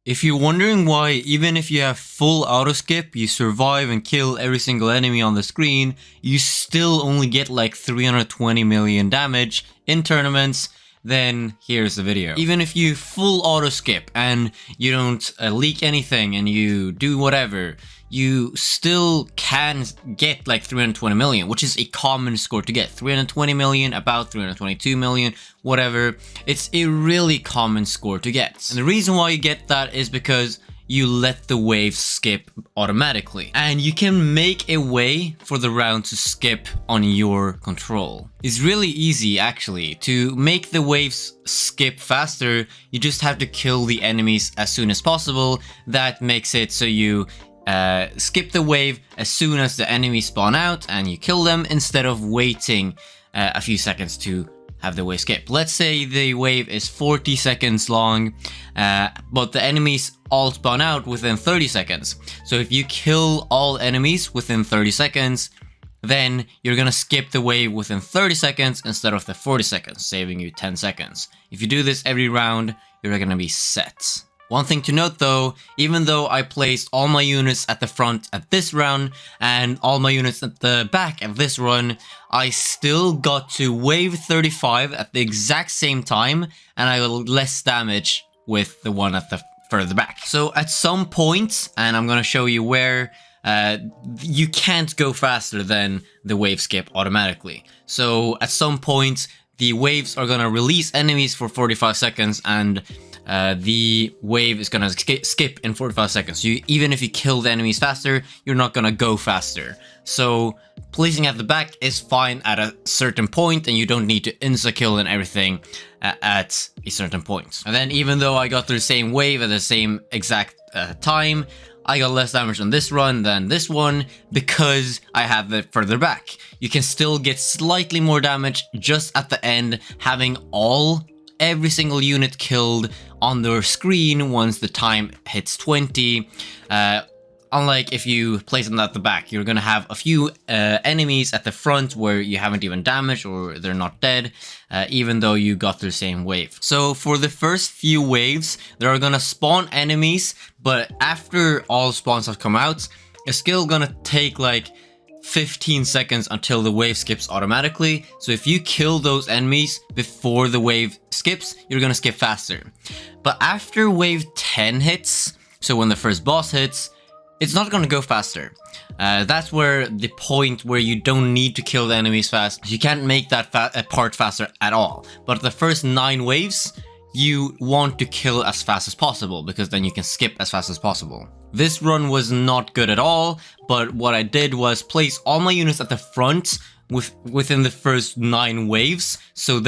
If you're wondering why, even if you have full auto skip, you survive and kill every single enemy on the screen, you still only get like 320 million damage in tournaments, then here's the video. Even if you full auto skip and you don't leak anything and you do whatever, you still can get like 320 million, which is a common score to get. 320 million, about 322 million, whatever. It's a really common score to get. And the reason why you get that is because you let the wave skip automatically. And you can make a way for the round to skip on your control. It's really easy actually. To make the waves skip faster, you just have to kill the enemies as soon as possible. That makes it so you skip the wave as soon as the enemies spawn out and you kill them, instead of waiting a few seconds to have the wave skip. Let's say the wave is 40 seconds long, but the enemies all spawn out within 30 seconds. So if you kill all enemies within 30 seconds, then you're gonna skip the wave within 30 seconds instead of the 40 seconds, saving you 10 seconds. If you do this every round, you're gonna be set. One thing to note though, even though I placed all my units at the front at this round and all my units at the back at this run, I still got to wave 35 at the exact same time, and I got less damage with the one at the further back. So at some point, and I'm gonna show you where, you can't go faster than the wave skip automatically. So at some point, the waves are gonna release enemies for 45 seconds and the wave is gonna skip in 45 seconds. Even if you kill the enemies faster, you're not gonna go faster. So placing at the back is fine at a certain point, and you don't need to insta-kill and everything at a certain point. And then even though I got through the same wave at the same exact time, I got less damage on this run than this one because I have it further back. You can still get slightly more damage just at the end, having every single unit killed on their screen once the time hits 20. Unlike if you place them at the back, you're gonna have a few enemies at the front where you haven't even damaged or they're not dead, even though you got through the same wave. So for the first few waves, there are gonna spawn enemies, but after all spawns have come out, it's still gonna take like 15 seconds until the wave skips automatically. So if you kill those enemies before the wave skips, you're gonna skip faster. But after wave 10 hits, so when the first boss hits, it's not gonna go faster. That's where the point where you don't need to kill the enemies fast. You can't make that part faster at all. But the first 9 waves, you want to kill as fast as possible, because then you can skip as fast as possible. This run was not good at all, but what I did was place all my units at the front within the first 9 waves, so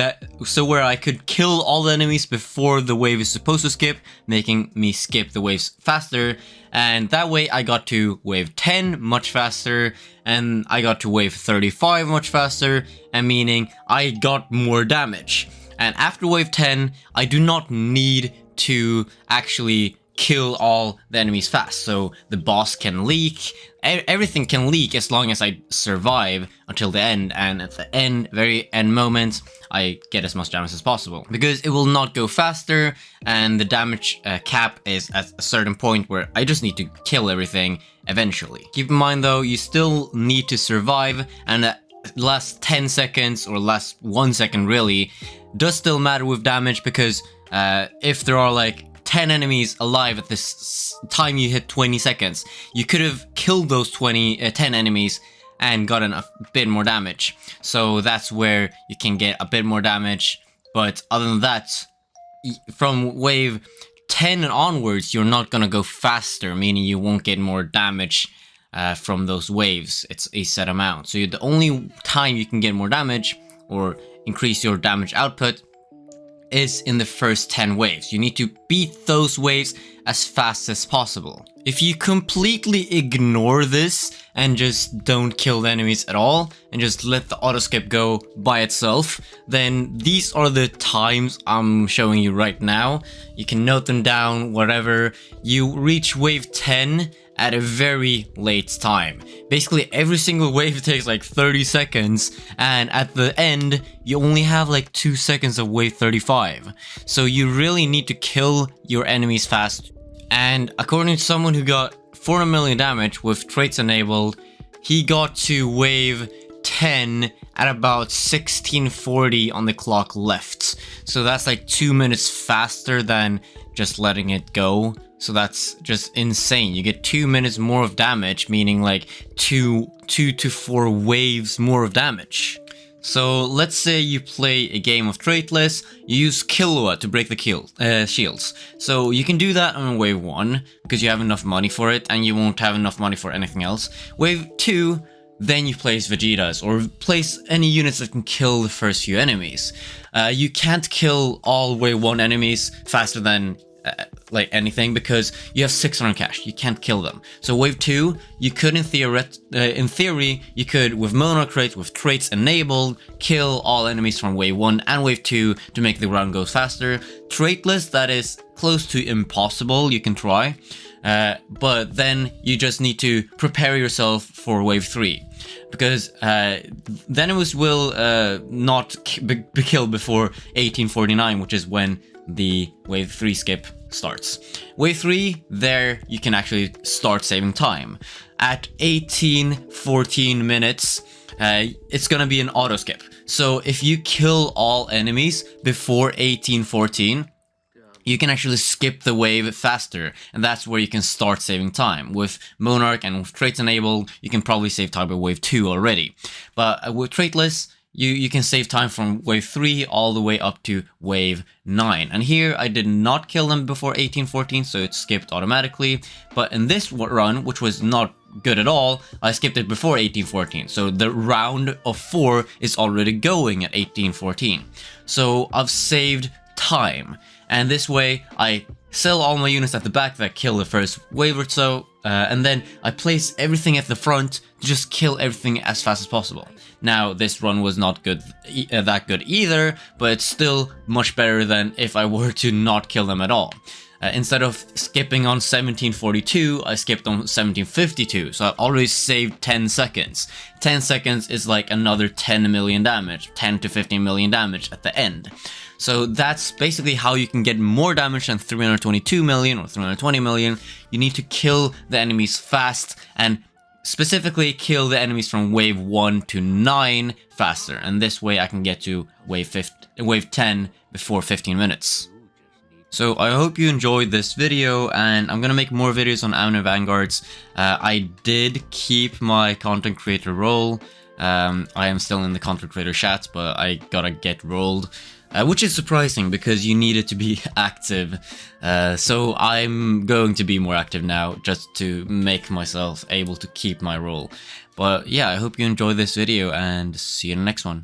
where I could kill all the enemies before the wave is supposed to skip, making me skip the waves faster. And that way I got to wave 10 much faster, and I got to wave 35 much faster, and meaning I got more damage. And after wave 10, I do not need to actually kill all the enemies fast. So the boss can leak, everything can leak as long as I survive until the end. And at the end, very end moment, I get as much damage as possible. Because it will not go faster, and the damage cap is at a certain point where I just need to kill everything eventually. Keep in mind though, you still need to survive, and last 10 seconds or last 1 second really does still matter with damage, because if there are like 10 enemies alive at this time you hit 20 seconds, you could have killed those 10 enemies and gotten a bit more damage. So that's where you can get a bit more damage. But other than that, from wave 10 and onwards, you're not gonna go faster, meaning you won't get more damage from those waves. It's a set amount. So the only time you can get more damage or increase your damage output is in the first 10 waves. You need to beat those waves as fast as possible. If you completely ignore this and just don't kill the enemies at all and just let the auto skip go by itself, then these are the times I'm showing you right now. You can note them down, whatever. You reach wave 10 at a very late time. Basically every single wave takes like 30 seconds, and at the end you only have like 2 seconds of wave 35. So you really need to kill your enemies fast. And according to someone who got 400 million damage with traits enabled, he got to wave 10 at about 1640 on the clock left. So that's like 2 minutes faster than just letting it go. So that's just insane. You get 2 minutes more of damage, meaning like two to 4 waves more of damage. So let's say you play a game of Traitless, you use Kilowatt to break the shields. So you can do that on wave 1 because you have enough money for it and you won't have enough money for anything else. Wave 2, then you place Vegetas or place any units that can kill the first few enemies. You can't kill all wave 1 enemies faster than like anything because you have 600 cash. You can't kill them. So wave 2, you could in theory, you could with Monarch traits, with traits enabled, kill all enemies from wave 1 and wave 2 to make the round go faster. Traitless, that is close to impossible. You can try. But then you just need to prepare yourself for wave 3 because the enemies will not be killed before 1849, which is when the wave 3 skip starts. Wave 3, there you can actually start saving time. At 1814 minutes, it's gonna be an auto skip. So if you kill all enemies before 1814, you can actually skip the wave faster, and that's where you can start saving time. With Monarch and with traits enabled, you can probably save time by wave 2 already. But with Traitless, you can save time from wave 3 all the way up to wave 9. And here I did not kill them before 1814, so it skipped automatically. But in this run, which was not good at all, I skipped it before 1814. So the round of 4 is already going at 1814. So I've saved time. And this way I sell all my units at the back that kill the first wave or so, and then I place everything at the front to just kill everything as fast as possible. Now this run was not good, that good either, but it's still much better than if I were to not kill them at all. Instead of skipping on 1742, I skipped on 1752, so I already saved 10 seconds. 10 seconds is like another 10 million damage, 10 to 15 million damage at the end. So that's basically how you can get more damage than 322 million or 320 million. You need to kill the enemies fast and specifically kill the enemies from wave 1 to 9 faster. And this way I can get to wave 10 before 15 minutes. So I hope you enjoyed this video, and I'm gonna make more videos on Amno Vanguards. I did keep my content creator role. I am still in the content creator chat, but I gotta get rolled. Which is surprising because you needed to be active. So I'm going to be more active now just to make myself able to keep my role. But yeah, I hope you enjoyed this video and see you in the next one.